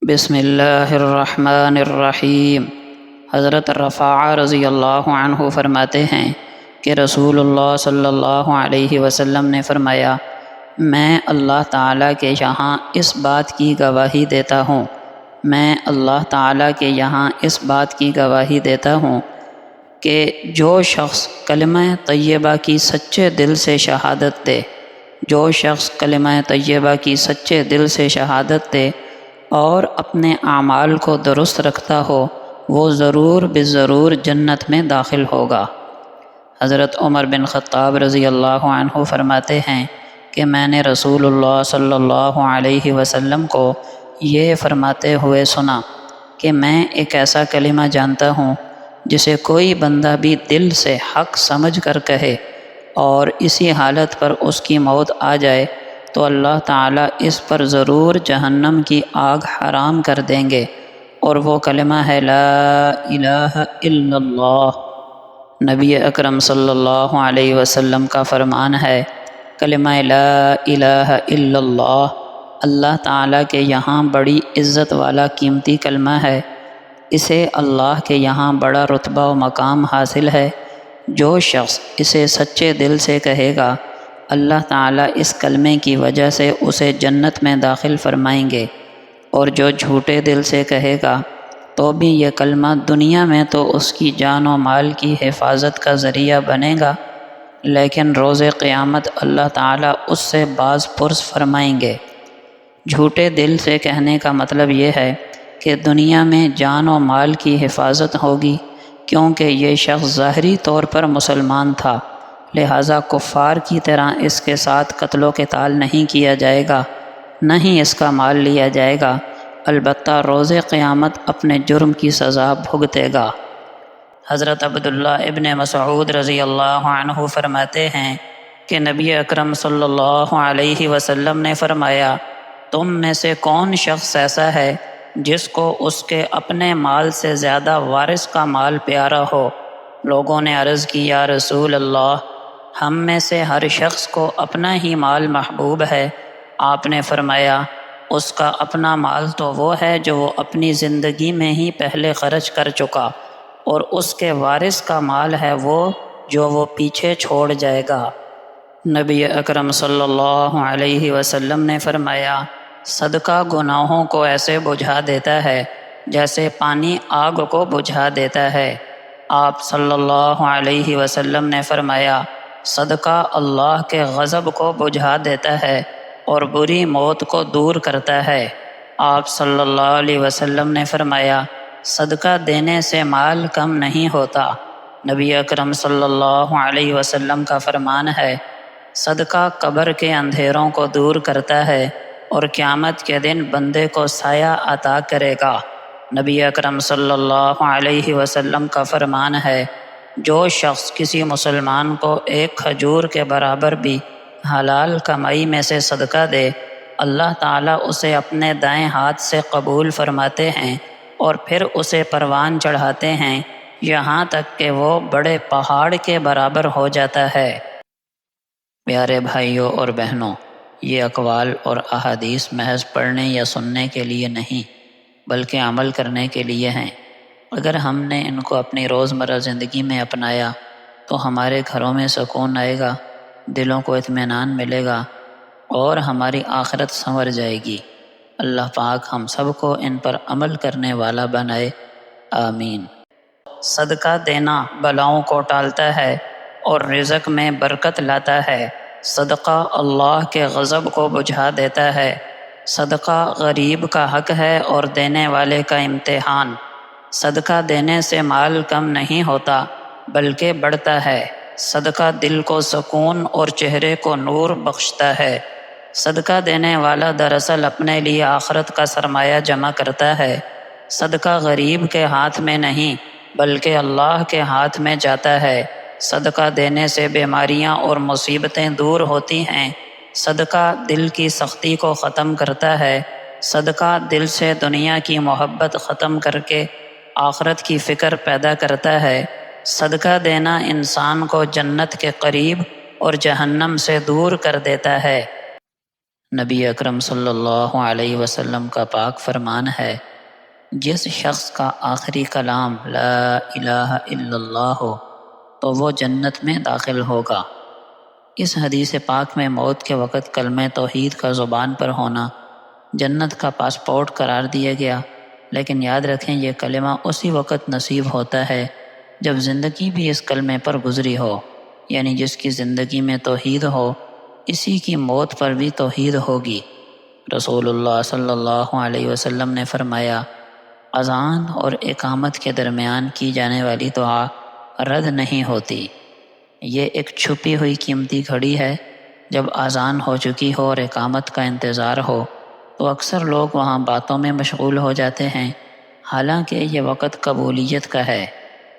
بسم اللہ الرحمن الرحیم۔ حضرت رفاعہ رضی اللہ عنہ فرماتے ہیں کہ رسول اللہ صلی اللہ علیہ وسلم نے فرمایا، میں اللہ تعالیٰ کے یہاں اس بات کی گواہی دیتا ہوں میں اللہ تعالیٰ کے یہاں اس بات کی گواہی دیتا ہوں کہ جو شخص کلمہ طیبہ کی سچے دل سے شہادت دے جو شخص کلمہ طیبہ کی سچے دل سے شہادت دے اور اپنے اعمال کو درست رکھتا ہو، وہ ضرور بالضرور جنت میں داخل ہوگا۔ حضرت عمر بن خطاب رضی اللہ عنہ فرماتے ہیں کہ میں نے رسول اللہ صلی اللہ علیہ وسلم کو یہ فرماتے ہوئے سنا کہ میں ایک ایسا کلمہ جانتا ہوں جسے کوئی بندہ بھی دل سے حق سمجھ کر کہے اور اسی حالت پر اس کی موت آ جائے تو اللہ تعالیٰ اس پر ضرور جہنم کی آگ حرام کر دیں گے، اور وہ کلمہ ہے لا الہ الا اللہ۔ نبی اکرم صلی اللہ علیہ وسلم کا فرمان ہے، کلمہ لا الہ الا اللہ اللہ تعالیٰ کے یہاں بڑی عزت والا قیمتی کلمہ ہے، اسے اللہ کے یہاں بڑا رتبہ و مقام حاصل ہے۔ جو شخص اسے سچے دل سے کہے گا، اللہ تعالیٰ اس کلمے کی وجہ سے اسے جنت میں داخل فرمائیں گے، اور جو جھوٹے دل سے کہے گا تو بھی یہ کلمہ دنیا میں تو اس کی جان و مال کی حفاظت کا ذریعہ بنے گا، لیکن روز قیامت اللہ تعالیٰ اس سے باز پرس فرمائیں گے۔ جھوٹے دل سے کہنے کا مطلب یہ ہے کہ دنیا میں جان و مال کی حفاظت ہوگی، کیونکہ یہ شخص ظاہری طور پر مسلمان تھا، لہٰذا کفار کی طرح اس کے ساتھ قتل و قتال نہیں کیا جائے گا، نہ ہی اس کا مال لیا جائے گا، البتہ روز قیامت اپنے جرم کی سزا بھگتے گا۔ حضرت عبداللہ ابن مسعود رضی اللہ عنہ فرماتے ہیں کہ نبی اکرم صلی اللہ علیہ وسلم نے فرمایا، تم میں سے کون شخص ایسا ہے جس کو اس کے اپنے مال سے زیادہ وارث کا مال پیارا ہو؟ لوگوں نے عرض کی، یا رسول اللہ، ہم میں سے ہر شخص کو اپنا ہی مال محبوب ہے۔ آپ نے فرمایا، اس کا اپنا مال تو وہ ہے جو وہ اپنی زندگی میں ہی پہلے خرچ کر چکا، اور اس کے وارث کا مال ہے وہ جو وہ پیچھے چھوڑ جائے گا۔ نبی اکرم صلی اللہ علیہ وسلم نے فرمایا، صدقہ گناہوں کو ایسے بجھا دیتا ہے جیسے پانی آگ کو بجھا دیتا ہے۔ آپ صلی اللہ علیہ وسلم نے فرمایا، صدقہ اللہ کے غضب کو بجھا دیتا ہے اور بری موت کو دور کرتا ہے۔ آپ صلی اللہ علیہ وسلم نے فرمایا، صدقہ دینے سے مال کم نہیں ہوتا۔ نبی اکرم صلی اللہ علیہ وسلم کا فرمان ہے، صدقہ قبر کے اندھیروں کو دور کرتا ہے اور قیامت کے دن بندے کو سایہ عطا کرے گا۔ نبی اکرم صلی اللہ علیہ وسلم کا فرمان ہے، جو شخص کسی مسلمان کو ایک کھجور کے برابر بھی حلال کمائی میں سے صدقہ دے، اللہ تعالیٰ اسے اپنے دائیں ہاتھ سے قبول فرماتے ہیں اور پھر اسے پروان چڑھاتے ہیں، یہاں تک کہ وہ بڑے پہاڑ کے برابر ہو جاتا ہے۔ پیارے بھائیوں اور بہنوں، یہ اقوال اور احادیث محض پڑھنے یا سننے کے لیے نہیں بلکہ عمل کرنے کے لیے ہیں۔ اگر ہم نے ان کو اپنی روزمرہ زندگی میں اپنایا تو ہمارے گھروں میں سکون آئے گا، دلوں کو اطمینان ملے گا اور ہماری آخرت سنور جائے گی۔ اللہ پاک ہم سب کو ان پر عمل کرنے والا بنائے، آمین۔ صدقہ دینا بلاؤں کو ٹالتا ہے اور رزق میں برکت لاتا ہے۔ صدقہ اللہ کے غضب کو بجھا دیتا ہے۔ صدقہ غریب کا حق ہے اور دینے والے کا امتحان۔ صدقہ دینے سے مال کم نہیں ہوتا بلکہ بڑھتا ہے۔ صدقہ دل کو سکون اور چہرے کو نور بخشتا ہے۔ صدقہ دینے والا دراصل اپنے لیے آخرت کا سرمایہ جمع کرتا ہے۔ صدقہ غریب کے ہاتھ میں نہیں بلکہ اللہ کے ہاتھ میں جاتا ہے۔ صدقہ دینے سے بیماریاں اور مصیبتیں دور ہوتی ہیں۔ صدقہ دل کی سختی کو ختم کرتا ہے۔ صدقہ دل سے دنیا کی محبت ختم کر کے آخرت کی فکر پیدا کرتا ہے۔ صدقہ دینا انسان کو جنت کے قریب اور جہنم سے دور کر دیتا ہے۔ نبی اکرم صلی اللہ علیہ وسلم کا پاک فرمان ہے، جس شخص کا آخری کلام لا الہ الا اللہ ہو تو وہ جنت میں داخل ہوگا۔ اس حدیث پاک میں موت کے وقت کلمہ توحید کا زبان پر ہونا جنت کا پاسپورٹ قرار دیا گیا، لیکن یاد رکھیں یہ کلمہ اسی وقت نصیب ہوتا ہے جب زندگی بھی اس کلمے پر گزری ہو، یعنی جس کی زندگی میں توحید ہو اسی کی موت پر بھی توحید ہوگی۔ رسول اللہ صلی اللہ علیہ وسلم نے فرمایا، اذان اور اقامت کے درمیان کی جانے والی دعا رد نہیں ہوتی۔ یہ ایک چھپی ہوئی قیمتی گھڑی ہے۔ جب اذان ہو چکی ہو اور اقامت کا انتظار ہو تو اکثر لوگ وہاں باتوں میں مشغول ہو جاتے ہیں، حالانکہ یہ وقت قبولیت کا ہے۔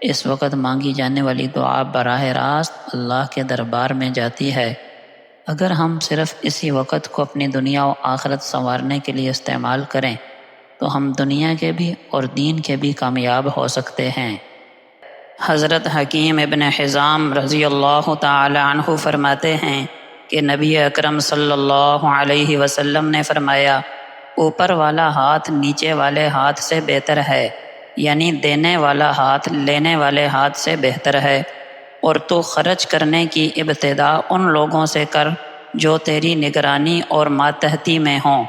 اس وقت مانگی جانے والی دعا براہ راست اللہ کے دربار میں جاتی ہے۔ اگر ہم صرف اسی وقت کو اپنی دنیا و آخرت سنوارنے کے لیے استعمال کریں تو ہم دنیا کے بھی اور دین کے بھی کامیاب ہو سکتے ہیں۔ حضرت حکیم ابن حزام رضی اللہ تعالی عنہ فرماتے ہیں کہ نبی اکرم صلی اللہ علیہ وسلم نے فرمایا، اوپر والا ہاتھ نیچے والے ہاتھ سے بہتر ہے، یعنی دینے والا ہاتھ لینے والے ہاتھ سے بہتر ہے، اور تو خرچ کرنے کی ابتدا ان لوگوں سے کر جو تیری نگرانی اور ماتحتی میں ہوں،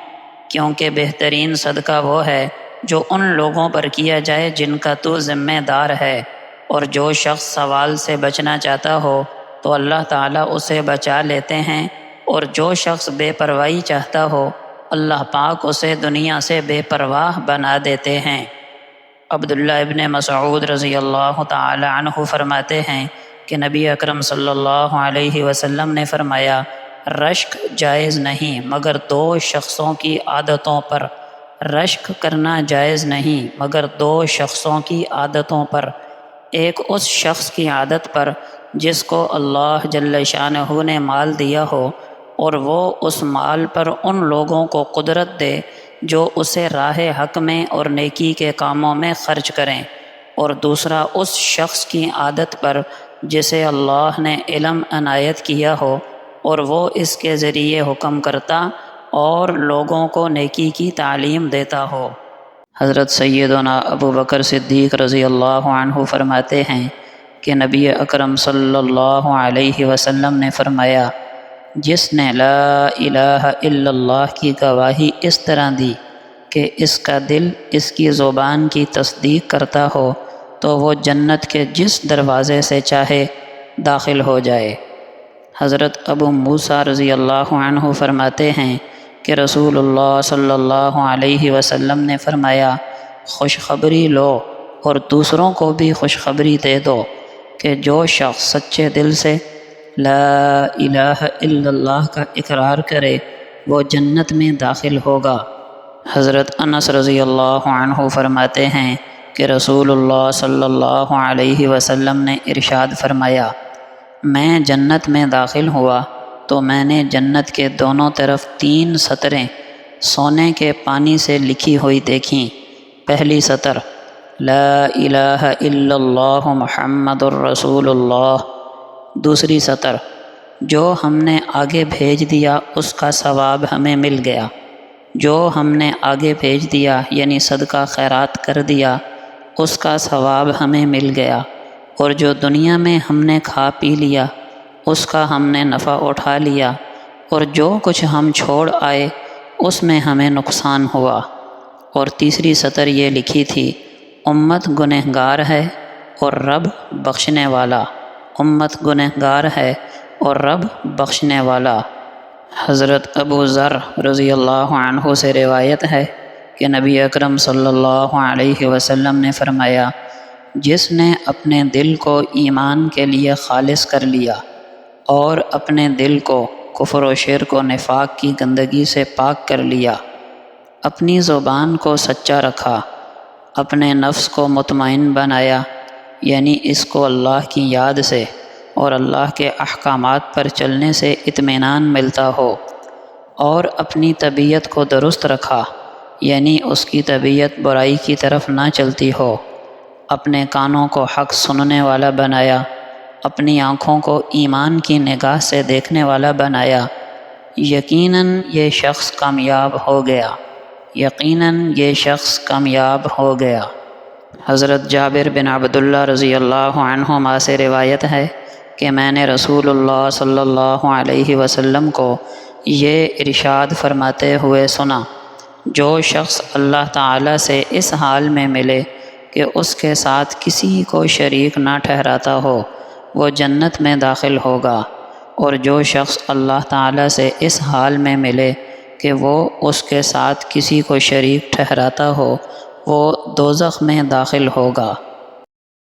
کیونکہ بہترین صدقہ وہ ہے جو ان لوگوں پر کیا جائے جن کا تو ذمہ دار ہے، اور جو شخص سوال سے بچنا چاہتا ہو تو اللہ تعالیٰ اسے بچا لیتے ہیں، اور جو شخص بے پرواہی چاہتا ہو اللہ پاک اسے دنیا سے بے پرواہ بنا دیتے ہیں۔ عبداللہ ابن مسعود رضی اللہ تعالی عنہ فرماتے ہیں کہ نبی اکرم صلی اللہ علیہ وسلم نے فرمایا، رشک جائز نہیں مگر دو شخصوں کی عادتوں پر، رشک کرنا جائز نہیں مگر دو شخصوں کی عادتوں پر، ایک اس شخص کی عادت پر جس کو اللہ جل شانہ نے مال دیا ہو اور وہ اس مال پر ان لوگوں کو قدرت دے جو اسے راہ حق میں اور نیکی کے کاموں میں خرچ کریں، اور دوسرا اس شخص کی عادت پر جسے اللہ نے علم عنایت کیا ہو اور وہ اس کے ذریعے حکم کرتا اور لوگوں کو نیکی کی تعلیم دیتا ہو۔ حضرت سیدنا ابو بکر صدیق رضی اللہ عنہ فرماتے ہیں کہ نبی اکرم صلی اللہ علیہ وسلم نے فرمایا، جس نے لا الہ الا اللہ کی گواہی اس طرح دی کہ اس کا دل اس کی زبان کی تصدیق کرتا ہو تو وہ جنت کے جس دروازے سے چاہے داخل ہو جائے۔ حضرت ابو موسیٰ رضی اللہ عنہ فرماتے ہیں کہ رسول اللہ صلی اللہ علیہ وسلم نے فرمایا، خوشخبری لو اور دوسروں کو بھی خوشخبری دے دو کہ جو شخص سچے دل سے لا الہ الا اللہ کا اقرار کرے وہ جنت میں داخل ہوگا۔ حضرت انس رضی اللہ عنہ فرماتے ہیں کہ رسول اللہ صلی اللہ علیہ وسلم نے ارشاد فرمایا، میں جنت میں داخل ہوا تو میں نے جنت کے دونوں طرف 3 سطریں سونے کے پانی سے لکھی ہوئی دیکھیں۔ پہلی سطر لا الہ الا اللہ محمد الرسول اللہ، دوسری سطر جو ہم نے آگے بھیج دیا اس کا ثواب ہمیں مل گیا، جو ہم نے آگے بھیج دیا یعنی صدقہ خیرات کر دیا اس کا ثواب ہمیں مل گیا، اور جو دنیا میں ہم نے کھا پی لیا اس کا ہم نے نفع اٹھا لیا، اور جو کچھ ہم چھوڑ آئے اس میں ہمیں نقصان ہوا۔ اور تیسری سطر یہ لکھی تھی، امت گنہگار ہے اور رب بخشنے والا، امت گنہگار ہے اور رب بخشنے والا۔ حضرت ابو ذر رضی اللہ عنہ سے روایت ہے کہ نبی اکرم صلی اللہ علیہ وسلم نے فرمایا، جس نے اپنے دل کو ایمان کے لیے خالص کر لیا اور اپنے دل کو کفر و شرک و نفاق کی گندگی سے پاک کر لیا، اپنی زبان کو سچا رکھا، اپنے نفس کو مطمئن بنایا، یعنی اس کو اللہ کی یاد سے اور اللہ کے احکامات پر چلنے سے اطمینان ملتا ہو، اور اپنی طبیعت کو درست رکھا، یعنی اس کی طبیعت برائی کی طرف نہ چلتی ہو، اپنے کانوں کو حق سننے والا بنایا، اپنی آنکھوں کو ایمان کی نگاہ سے دیکھنے والا بنایا، یقیناً یہ شخص کامیاب ہو گیا، یقیناً یہ شخص کامیاب ہو گیا۔ حضرت جابر بن عبداللہ رضی اللہ عنہما سے روایت ہے کہ میں نے رسول اللہ صلی اللہ علیہ وسلم کو یہ ارشاد فرماتے ہوئے سنا، جو شخص اللہ تعالیٰ سے اس حال میں ملے کہ اس کے ساتھ کسی کو شریک نہ ٹھہراتا ہو، وہ جنت میں داخل ہوگا، اور جو شخص اللہ تعالیٰ سے اس حال میں ملے کہ وہ اس کے ساتھ کسی کو شریک ٹھہراتا ہو، وہ دوزخ میں داخل ہوگا۔